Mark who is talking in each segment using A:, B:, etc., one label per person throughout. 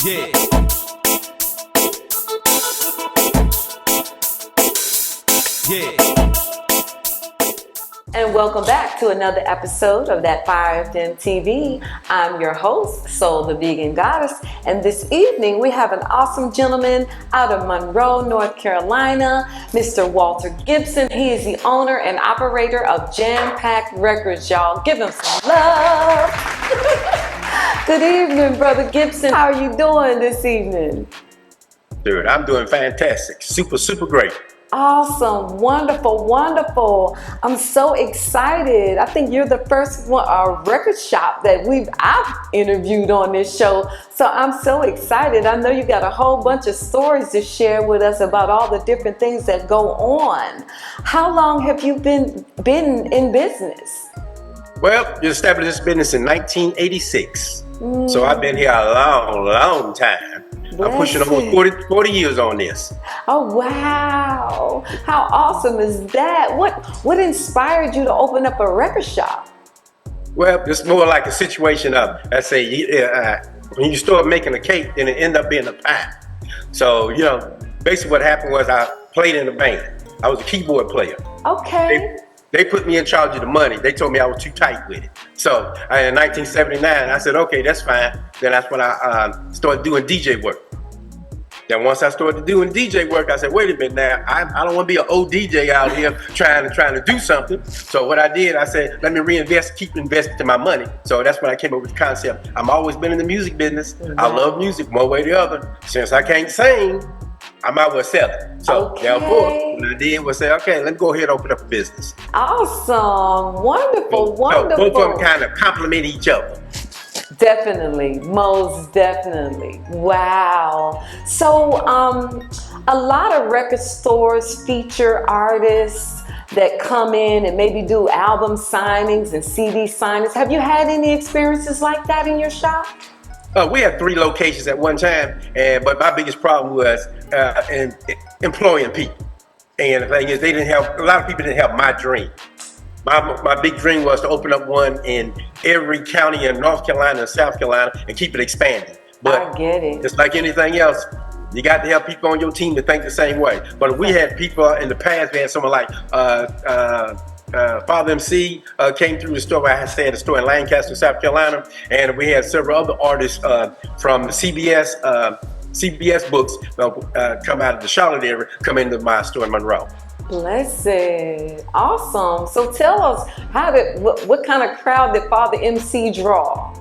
A: Yeah. Yeah.
B: And welcome back to another episode of DAT FI FM TV. I'm your host, Soul the Vegan Goddess, and this evening we have an awesome gentleman out of Monroe, North Carolina, Mr. Walter Gibson. He is the owner and operator of Jampac Records, y'all. Give him some love. Good evening, Brother Gibson. How are you doing this evening?
C: Dude, I'm doing fantastic. Super great.
B: Awesome, wonderful, wonderful. I'm so excited. I think you're the first one, record shop that I've interviewed on this show. So I'm so excited. I know you got a whole bunch of stories to share with us about all the different things that go on. How long have you been in business?
C: Well, you established this business in 1986. So I've been here a long time. I'm pushing almost 40 years on this.
B: Oh, wow. How awesome is that? What inspired you to open up a record shop?
C: Well, it's more like a situation of, let's say, when you start making a cake, then it end up being a pie. So, basically what happened was I played in a band. I was a keyboard player.
B: Okay.
C: They put me in charge of the money. They told me I was too tight with it. So in 1979, I said, okay, that's fine. Then that's when I started doing DJ work. Then once I started doing DJ work, I said, wait a minute now, I don't want to be an old DJ out here trying to do something. So what I did, I said, let me keep investing in my money. So that's when I came up with the concept. I've always been in the music business. I love music one way or the other. Since I can't sing, I might as well sell it. So therefore, what I did was say, okay, let me go ahead and open up a business.
B: Awesome, wonderful, wonderful.
C: Both of them kind of complement each other.
B: Definitely, most definitely. Wow. So a lot of record stores feature artists that come in and maybe do album signings and CD signings. Have you had any experiences like that in your shop?
C: We had 3 locations at one time, but my biggest problem was employing people. And the thing is, a lot of people didn't have my dream. My big dream was to open up one in every county in North Carolina and South Carolina and keep it expanding. But
B: I get it.
C: It's like anything else. You got to have people on your team to think the same way. But we had people in the past, we had someone like FIWATER MC came through the store. I stayed at the store in Lancaster, South Carolina, and we had several other artists from the CBS books come out of the Charlotte area, come into my store in Monroe.
B: Blessed. Awesome. So tell us, what kind of crowd did FIWATER MC draw?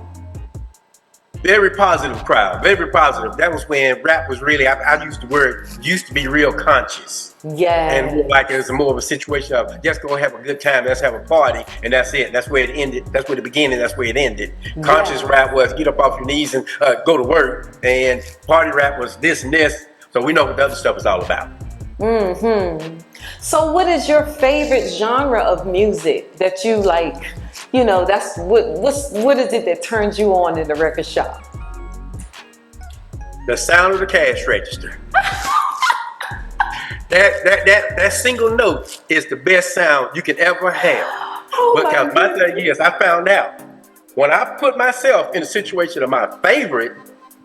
C: Very positive crowd, very positive. That was when rap was really, I used the word, used to be real conscious.
B: Yeah.
C: And like it was more of a situation of just go have a good time, let's have a party, and that's it. That's where it ended. That's where the beginning, that's where it ended. Conscious rap was get up off your knees and go to work, and party rap was this and this. So we know what the other stuff is all about.
B: So what is your favorite genre of music that you like? That's what is it that turns you on in the record shop?
C: The sound of the cash register. that single note is the best sound you can ever have. Because my thing is, I found out when I put myself in a situation of my favorite,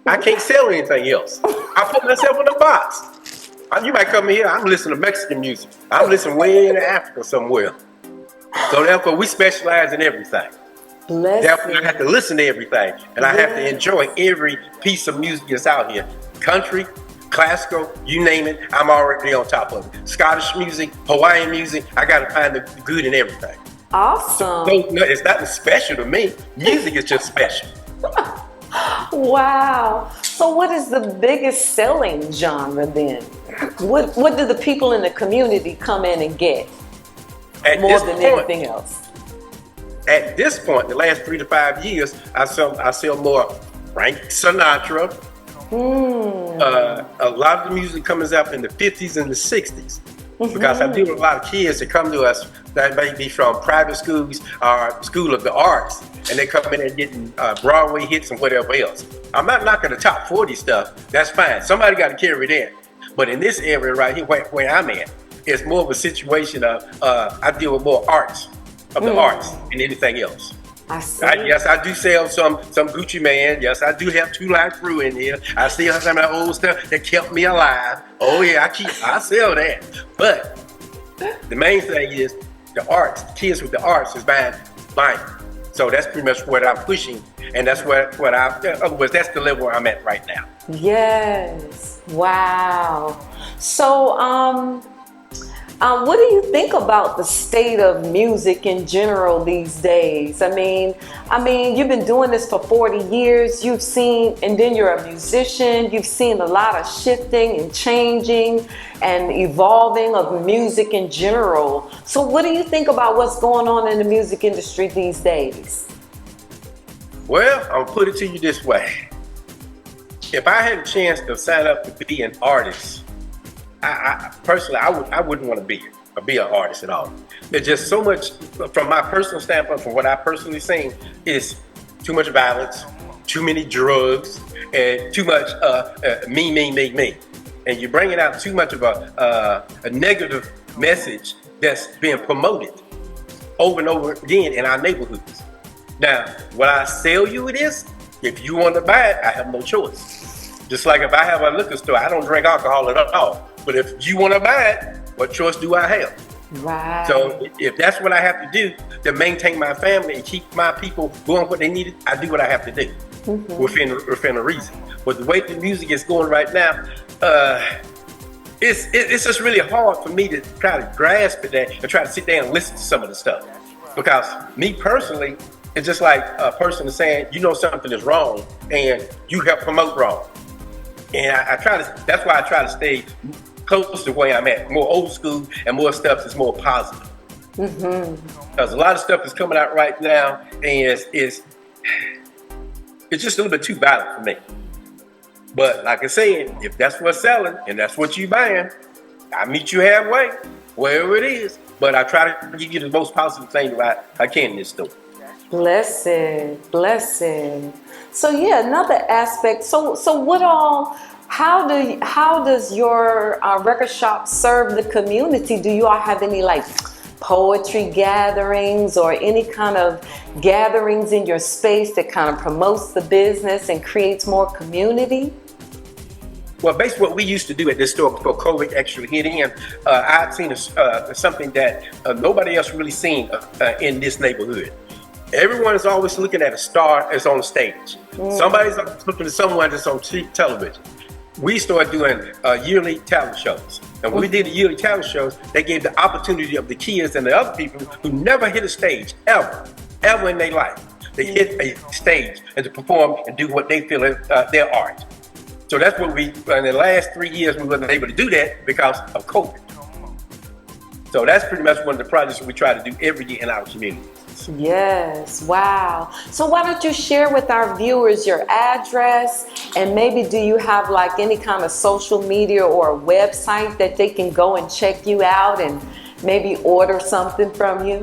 C: I can't sell anything else. I put myself in a box. You might come in here, I'm listening to Mexican music. I'm listening way in Africa somewhere. So therefore, we specialize in everything. Therefore, I have to listen to everything. And I have to enjoy every piece of music that's out here. Country, classical, you name it, I'm already on top of it. Scottish music, Hawaiian music, I got to find the good in everything.
B: Awesome.
C: So, it's nothing special to me. Music is just special.
B: Wow. So what is the biggest selling genre then? What do the people in the community come in and get more than anything else?
C: At this point, the last 3 to 5 years, I sell more Frank Sinatra. A lot of the music comes out in the 50s and the 60s. Because I deal with a lot of kids that come to us that may be from private schools or School of the Arts, and they come in and getting Broadway hits and whatever else. I'm not knocking the top 40 stuff. That's fine. Somebody got to carry it in. But in this area right here, where I'm at, it's more of a situation of I deal with more arts of the arts than anything else.
B: I see.
C: Yes, I do sell some Gucci Man. Yes, I do have 2 Live Crew in here. I still have some of that old stuff that kept me alive. Oh yeah, I sell that. But the main thing is the arts. The kids with the arts is buying. So that's pretty much what I'm pushing, and that's what I. In other words, that's the level I'm at right now.
B: Yes. Wow. So, what do you think about the state of music in general these days? I mean, you've been doing this for 40 years. You've seen, and then you're a musician. You've seen a lot of shifting and changing and evolving of music in general. So what do you think about what's going on in the music industry these days?
C: Well, I'll put it to you this way. If I had a chance to sign up to be an artist, I personally, I wouldn't want to be an artist at all. There's just so much, from my personal standpoint, from what I personally seen, is too much violence, too many drugs, and too much me. And you're bringing out too much of a negative message that's being promoted over and over again in our neighborhoods. Now, what I sell you it is, if you want to buy it, I have no choice. Just like if I have a liquor store, I don't drink alcohol at all. But if you want to buy it, what choice do I have?
B: Right.
C: So if that's what I have to do to maintain my family and keep my people doing what they needed, I do what I have to do within a reason. But the way the music is going right now, it's just really hard for me to try to grasp it and try to sit there and listen to some of the stuff. Because me personally, it's just like a person is saying, you know something is wrong and you help promote wrong. And that's why I try to stay close to where I'm at, more old school and more stuff that's more positive. Because a lot of stuff is coming out right now and it's just a little bit too violent for me. But like I said, if that's what's selling and that's what you buying, I meet you halfway, wherever it is. But I try to give you the most positive thing I can in this store.
B: Blessed. So yeah, another aspect. So what all? How does your record shop serve the community? Do you all have any like poetry gatherings or any kind of gatherings in your space that kind of promotes the business and creates more community?
C: Well, basically what we used to do at this store before COVID actually hit in, I'd seen something that nobody else really seen in this neighborhood. Everyone is always looking at a star that's on stage. Somebody's looking at someone that's on television. We started doing yearly talent shows. And when we did the yearly talent shows, they gave the opportunity of the kids and the other people who never hit a stage, ever in their life. They hit a stage and to perform and do what they feel is their art. So that's what in the last 3 years, we wasn't able to do that because of COVID. So that's pretty much one of the projects we try to do every year in our community.
B: Yes, wow. So why don't you share with our viewers your address, and maybe do you have like any kind of social media or a website that they can go and check you out and maybe order something from you?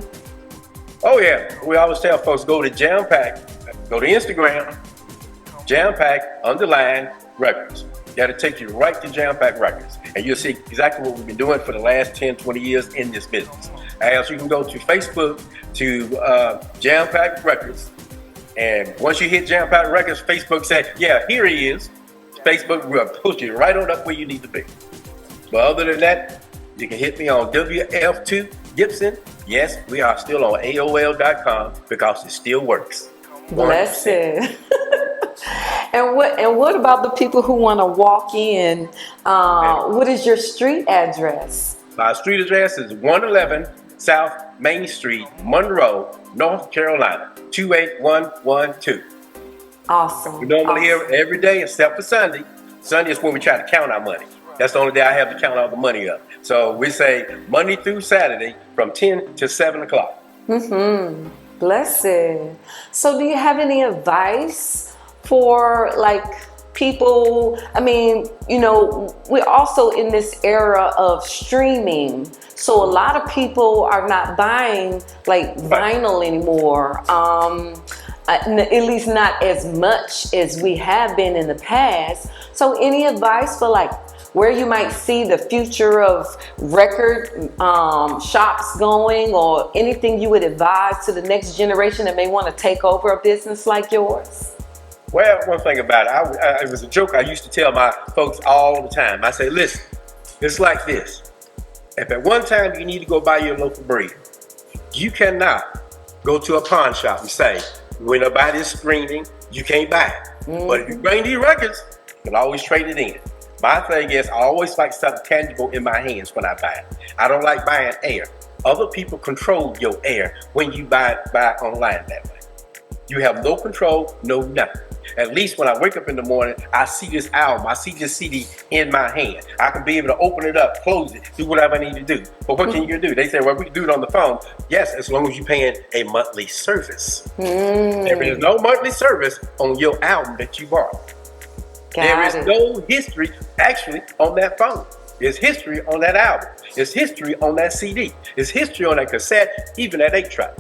C: Oh yeah, we always tell folks go to Jampac, go to Instagram, Jampac _Records. That'll take you right to Jampac Records, and you'll see exactly what we've been doing for the last 10, 20 years in this business. As you can go to Facebook to Jampac Records, and once you hit Jampac Records, Facebook said, yeah, here he is. Facebook will push you right on up where you need to be. But other than that, you can hit me on WF2 Gibson. Yes, we are still on AOL.com because it still works.
B: Blessed. And what about the people who want to walk in? What is your street address?
C: My street address is 111 South Main Street, Monroe, North Carolina, 28112.
B: Awesome.
C: We're normally here every day except for Sunday. Sunday is when we try to count our money. That's the only day I have to count all the money up. So we say Monday through Saturday from 10 to 7 o'clock.
B: Blessed. So do you have any advice for like people? I mean, you know, we're also in this era of streaming. So a lot of people are not buying like vinyl anymore. at least not as much as we have been in the past. So any advice for like where you might see the future of record shops going, or anything you would advise to the next generation that may want to take over a business like yours?
C: Well, one thing about it, it was a joke I used to tell my folks all the time. I say, listen, it's like this. If at one time you need to go buy your loaf of bread, you cannot go to a pawn shop and say, when nobody's screaming, you can't buy it. But if you bring these records, you can always trade it in. My thing is, I always like something tangible in my hands when I buy it. I don't like buying air. Other people control your air when you buy online that way. You have no control, no nothing. At least when I wake up in the morning, I see this album, I see this CD in my hand. I can be able to open it up, close it, do whatever I need to do. But what can you do? They say, well, we can do it on the phone. Yes, as long as you're paying a monthly service. There is no monthly service on your album that you bought. There is no history actually on that phone. There's history on that album. There's history on that CD. There's history on that cassette, even that 8-track.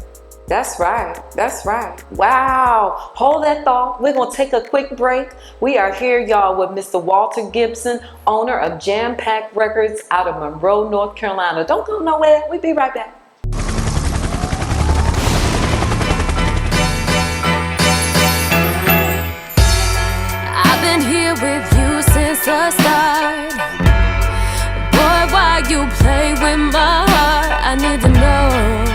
B: That's right. That's right. Wow. Hold that thought. We're going to take a quick break. We are here, y'all, with Mr. Walter Gibson, owner of Jampac Records out of Monroe, North Carolina. Don't go nowhere. We'll be right back.
D: I've been here with you since the start. Boy, why you play with my heart? I need to know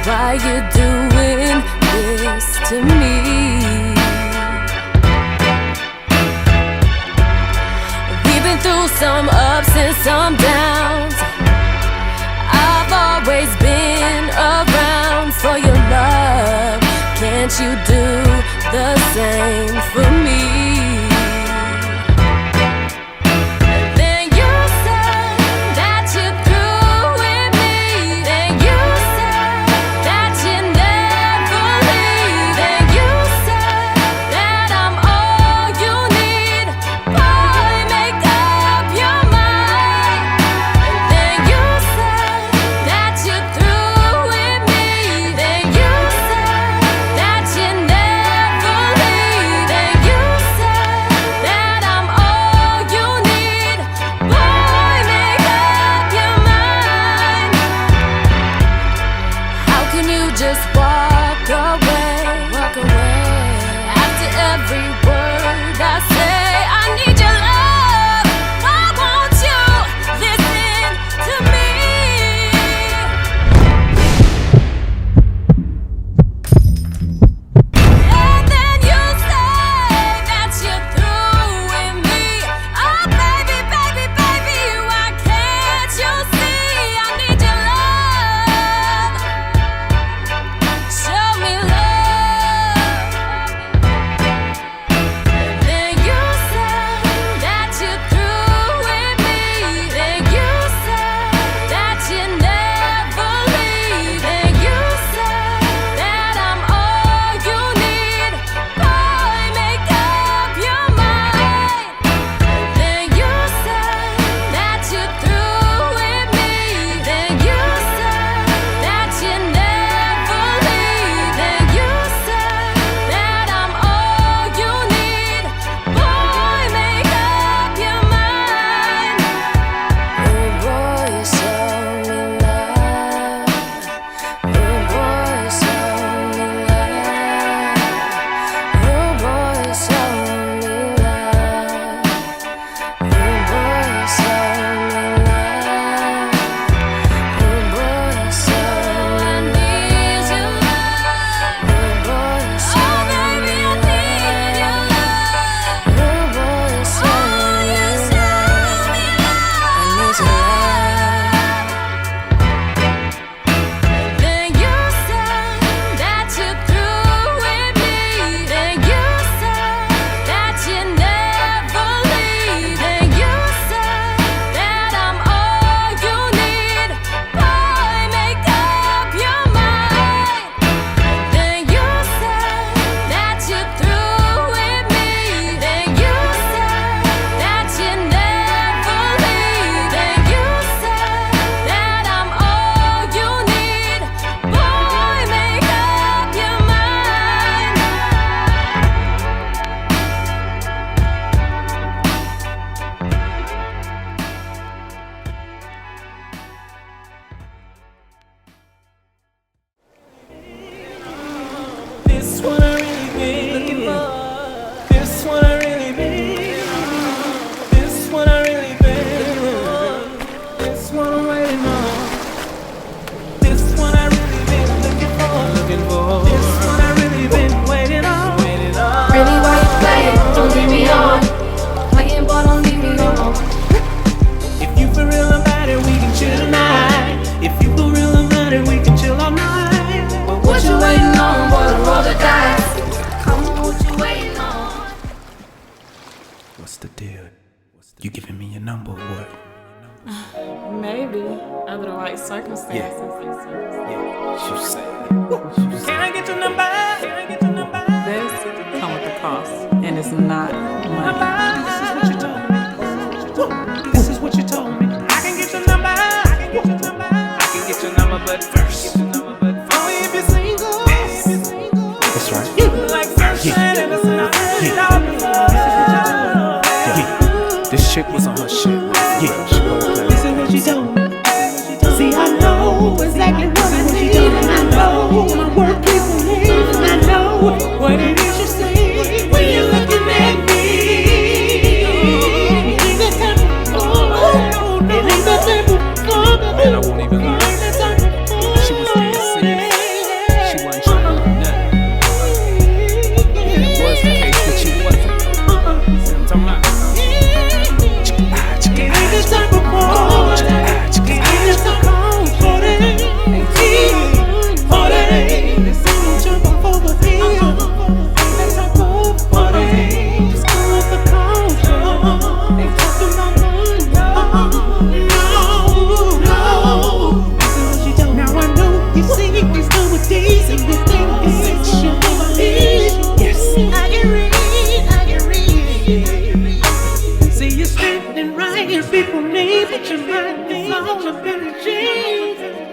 D: why you doing this to me. We've been through some ups and some downs. I've always been around for your love. Can't you do the same for me?
A: deal? You giving me your number or what?
E: Maybe under the right circumstances.
A: Yeah, she said. Can I get your number? Can I get your number?
E: This come with a cost, and it's not money.
A: This is what you told me. I can get your number. I can get your number. I can get your number, but first. Only if you're single. That's right. Like sunshine in the sun. This chick was on her shit. Yeah, she was playing. This is what you told me. See, I know exactly what I need, and I know my work is me, and I know what it is you see when you're looking at me. It ain't that type of fun. It ain't that type of fun. Man, I won't even lie. She was dead serious. She wasn't trying to do nothing. And it was the case that she wasn't. See what I'm talking about?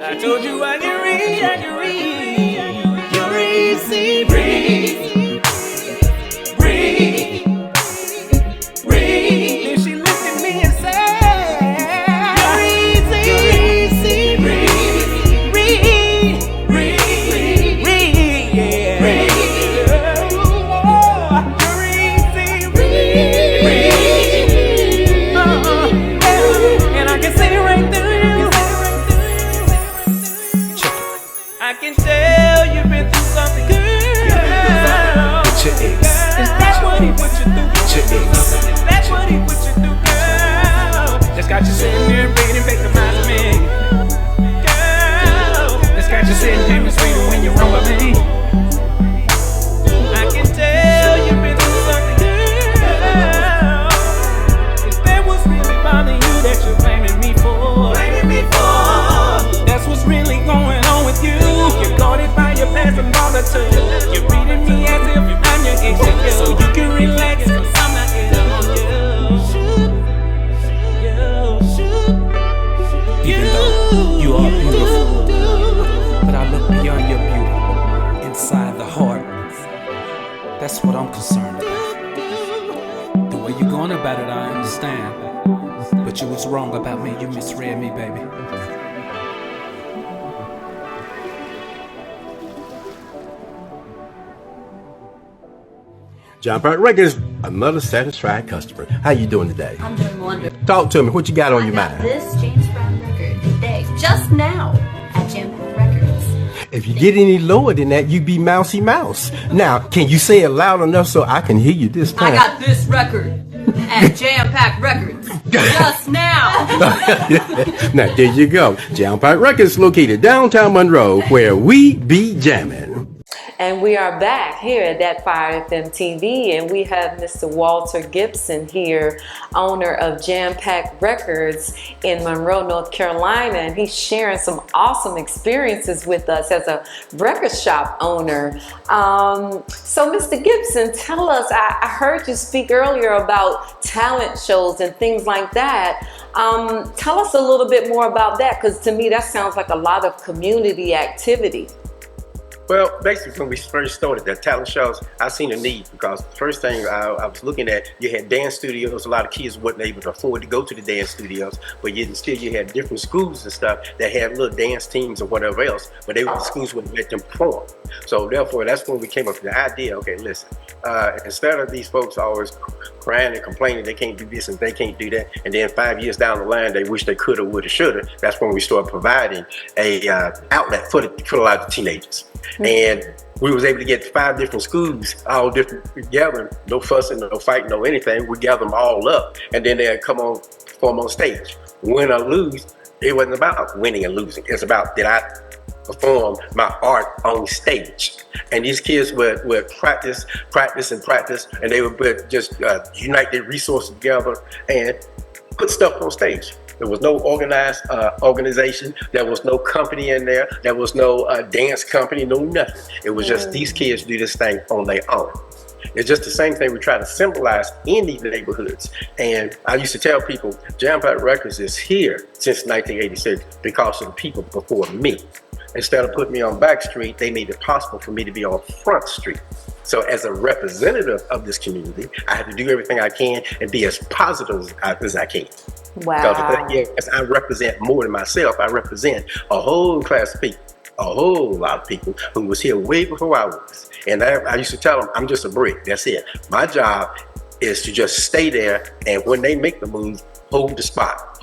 A: I told you I can read, I can read. You're easy, breathe, breathe, breathe. Then she looked at me and said, you're easy, breathe, breathe, breathe, breathe, yeah. Breathe. Oh, you're easy, breathe, breathe. And I can see it right through. I can tell you've been through something, girl. With your ex. Is that what he put you through? With your ex. Is that what he put you through, girl? Just got you sitting there reading, victimizing me, girl. Just got you sitting here misreading when you're wrong with me. I can tell you've been through something, girl. Is that what's really bothering you that you're blaming me for? Blaming me for? That's what's really going on with you. You're guarded by your past and monitor. You're reading me as if I'm your ex, so you can relax, cause I'm not in you. Even though you are beautiful, but I look beyond your beauty, inside the heart. That's what I'm concerned about. The way you're going about it, I understand, but you was wrong about me. You misread me, baby.
C: Jampac Records, another satisfied customer. How you doing today?
F: I'm doing wonderful.
C: Talk to me. What you got on your mind?
F: This James Brown record today, just now, at Jampac Records.
C: If you get any lower than that, you be mousy mouse. Now, can you say it loud enough so I can hear you this time?
F: I got this record at Jampac Records just now.
C: Now, there you go. Jampac Records located downtown Monroe, where we be jamming.
B: And we are back here at DAT FI FM TV, and we have Mr. Walter Gibson here, owner of Jampac Records in Monroe, North Carolina, and he's sharing some awesome experiences with us as a record shop owner. So Mr. Gibson, tell us, I heard you speak earlier about talent shows and things like that. Tell us a little bit more about that, because to me that sounds like a lot of community activity.
C: Well, basically, when we first started the talent shows, I seen a need because the first thing I was looking at, you had dance studios. A lot of kids wasn't able to afford to go to the dance studios, but yet still you had different schools and stuff that had little dance teams or whatever else, but the schools wouldn't let them perform. So therefore, that's when we came up with the idea. Okay, listen, instead of these folks always crying and complaining they can't do this and they can't do that, and then 5 years down the line they wish they coulda, woulda, shoulda. That's when we started providing a outlet for a lot of the teenagers. And we was able to get 5 different schools, all different together, no fussing, no fighting, no anything. We gather them all up, and then they'd come on, perform on stage. Win or lose, it wasn't about winning and losing. It's about, did I perform my art on stage. And these kids would practice, and they would just unite their resources together and put stuff on stage. There was no organized organization. There was no company in there. There was no dance company, no nothing. It was just these kids do this thing on their own. It's just the same thing we try to symbolize in these neighborhoods. And I used to tell people, Jampac Records is here since 1986 because of the people before me. Instead of putting me on back street, they made it possible for me to be on front street. So as a representative of this community, I have to do everything I can and be as positive as I can.
B: Wow.
C: Because the thing is, I represent more than myself. I represent a whole class of people, a whole lot of people who was here way before I was. And I used to tell them, I'm just a brick, that's it. My job is to just stay there, and when they make the move, hold the spot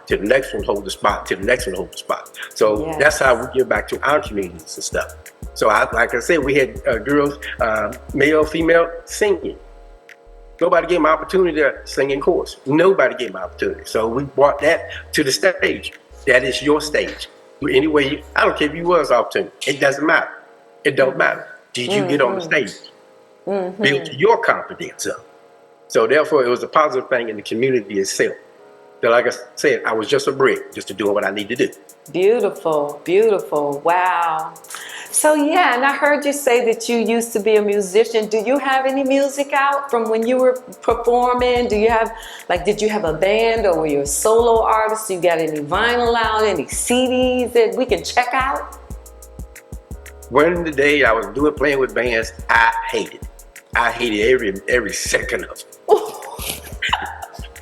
C: to the next one, hold the spot to the next one, hold the spot. So that's how we give back to our communities and stuff. So like I said, we had girls, male, female, singing. Nobody gave them an opportunity to sing in chorus. Nobody gave them an opportunity. So we brought that to the stage. That is your stage. Anyway, I don't care if you was opportunity. It doesn't matter. It don't matter. Did you get on the stage? Build your confidence up. So therefore, it was a positive thing in the community itself. So like I said, I was just a brick, just to do what I need to do.
B: Beautiful, beautiful. Wow. So yeah, and I heard you say that you used to be a musician. Do you have any music out from when you were performing? Do you have, did you have a band, or were you a solo artist? You got any vinyl out, any CDs that we can check out?
C: When in the day I was playing with bands, I hated it. I hated every second of it.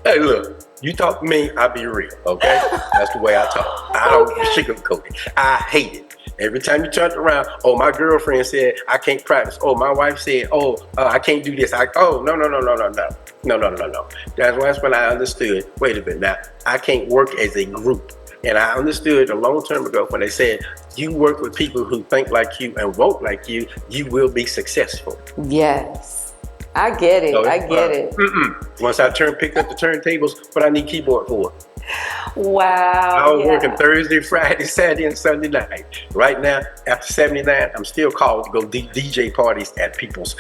C: Hey, look, you talk to me, I'll be real, okay? That's the way I talk. I don't sugarcoat it. I hate it. Every time you turn around, oh, my girlfriend said I can't practice. Oh, my wife said, I can't do this. No. That's when I understood, wait a minute, now, I can't work as a group. And I understood a long time ago when they said, you work with people who think like you and vote like you, you will be successful.
B: Yes, I get it. So, I get it.
C: Once I picked up the turntables, what I need keyboard for?
B: Wow.
C: I was working Thursday, Friday, Saturday, and Sunday night. Right now, after 79, I'm still called to go DJ parties at people's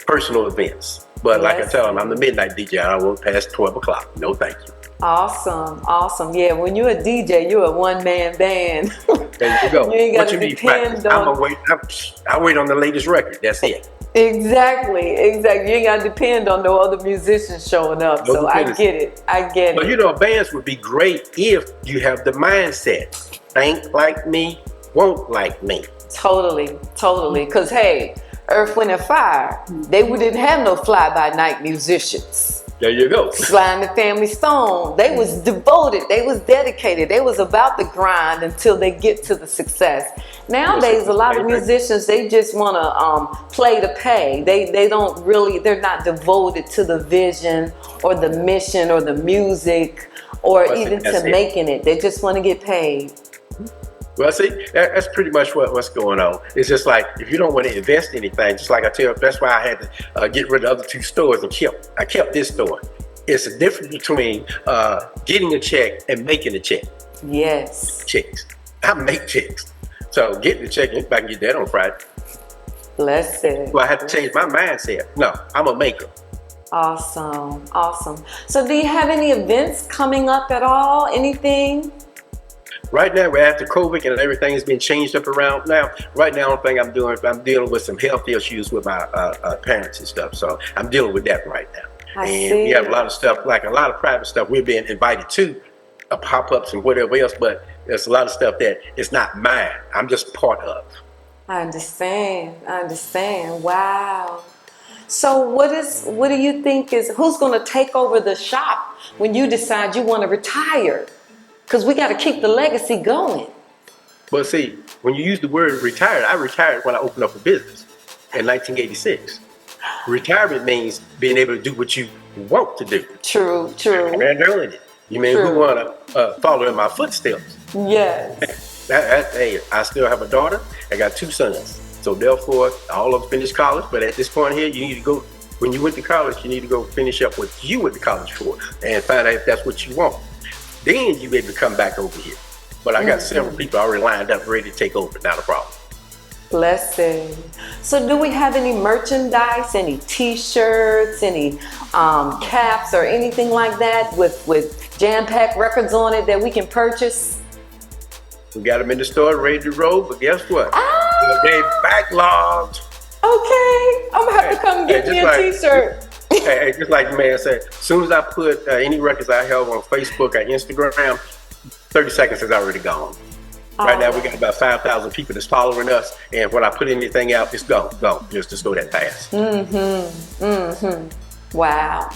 C: personal events. But like I tell them, I'm the midnight DJ. I don't work past 12 o'clock. No, thank you.
B: Awesome. Yeah, when you're a DJ, you're a one-man band.
C: There you go.
B: You ain't got to
C: depend on. I wait on the latest record. That's it.
B: Exactly. You ain't got to depend on no other musicians showing up. So I get it.
C: But bands would be great if you have the mindset. Think like me, won't like me.
B: Totally. Because hey, Earth, Wind, and Fire, they didn't have no fly-by-night musicians.
C: There you go.
B: Sly and the Family Stone, they was devoted, they was dedicated, they was about the grind until they get to the success. Nowadays, a lot of musicians, they just want to play to pay. They don't really, they're not devoted to the vision or the mission or the music or even to making it. They just want to get paid.
C: Well, see, that's pretty much what's going on. It's just like, if you don't want to invest anything, just like I tell you, that's why I had to get rid of the other two stores and I kept this store. It's a difference between getting a check and making a check.
B: Yes.
C: Checks. I make checks. So getting the check, if I can get that on Friday.
B: Blessed.
C: Well, I had to change my mindset. No, I'm a maker.
B: Awesome. So do you have any events coming up at all? Anything?
C: Right now, we're after COVID and everything has been changed up around now. Right now, the only thing I'm dealing with some health issues with my parents and stuff. So I'm dealing with that right now. We have a lot of stuff, like a lot of private stuff. We're being invited to pop-ups and whatever else, but there's a lot of stuff that it's not mine. I'm just part of.
B: I understand. Wow. So what do you think who's going to take over the shop when you decide you want to retire? Because we got to keep the legacy going.
C: Well, see, when you use the word retired, I retired when I opened up a business in 1986. Retirement means being able to do what you want to do.
B: True.
C: And doing it. You mean who want to follow in my footsteps?
B: Yes.
C: Hey, I still have a daughter. I got 2 sons. So therefore, all of them finished college. But at this point here, you need to go. When you went to college, you need to go finish up what you went to college for and find out if that's what you want. Then you able to come back over here. But I got several people already lined up ready to take over. Not a problem.
B: Blessing. So do we have any merchandise, any t-shirts, any caps or anything like that with Jampac Records on it that we can purchase?
C: We got them in the store ready to roll, but guess what? They backlogged.
B: Okay, I'm gonna have to come get me a t-shirt.
C: Hey, just like the man said, as soon as I put any records I have on Facebook or Instagram, 30 seconds is already gone. Right now, we got about 5,000 people that's following us, and when I put anything out, it's gone. Just go that fast.
B: Wow.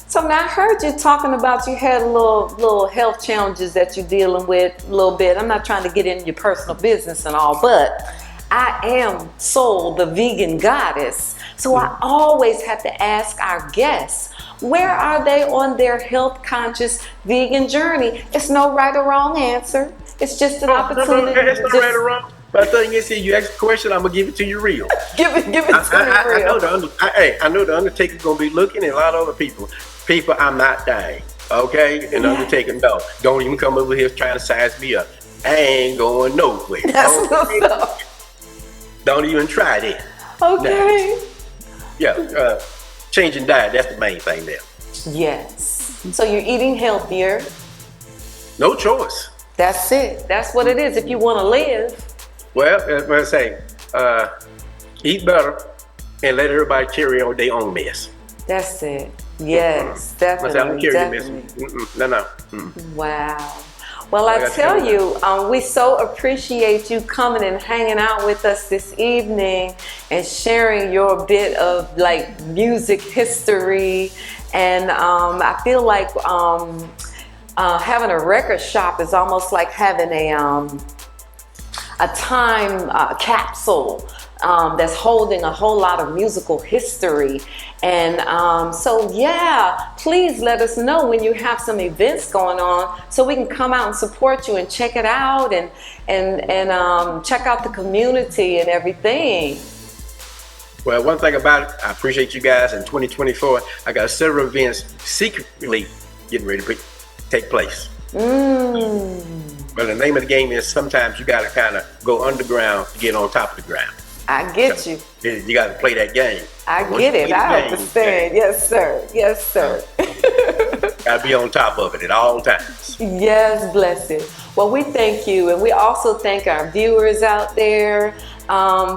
B: So now I heard you talking about you had little health challenges that you're dealing with a little bit. I'm not trying to get into your personal business and all, but I am Soul, the vegan goddess. So I always have to ask our guests, where are they on their health conscious vegan journey? It's no right or wrong answer. It's just an opportunity.
C: No, it's not right or wrong. But the thing is, you ask a question, I'm gonna give it to you real.
B: Give it to me real.
C: I know the Undertaker's gonna be looking, and a lot of other people. I'm not dying, okay? And Undertaker, no, don't even come over here trying to size me up. I ain't going nowhere. Don't even try that.
B: Okay.
C: Yeah, changing diet, that's the main thing there.
B: Yes. So you're eating healthier.
C: No choice.
B: That's it. That's what it is if you want to live.
C: Well, as I say, eat better and let everybody carry on their own mess.
B: That's it. Yes, definitely.
C: No.
B: Wow. Well, I tell you, we so appreciate you coming and hanging out with us this evening and sharing your bit of like music history. And I feel like having a record shop is almost like having a time capsule that's holding a whole lot of musical history. And so yeah, please let us know when you have some events going on so we can come out and support you and check it out and check out the community and everything.
C: Well, one thing about it, I appreciate you guys. In 2024, I got several events secretly getting ready to take place. But the name of the game is sometimes you got to kind of go underground to get on top of the ground.
B: I get you.
C: You got to play that game.
B: I get it. I understand. Yes, sir. Yes, sir.
C: Got to be on top of it at all times.
B: Yes, bless it. Well, we thank you. And we also thank our viewers out there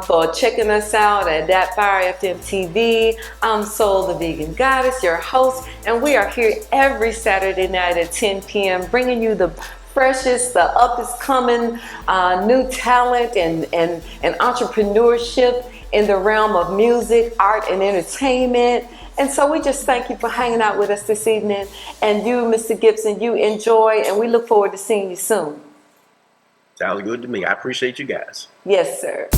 B: for checking us out at DAT FI FM TV. I'm Soul, the vegan goddess, your host. And we are here every Saturday night at 10 p.m. bringing you the freshest, the up coming new talent and entrepreneurship in the realm of music, art, and entertainment. And so we just thank you for hanging out with us this evening. And you, Mr. Gibson, you enjoy, and we look forward to seeing you soon.
C: Sounds good to me. I appreciate you guys.
B: Yes, sir.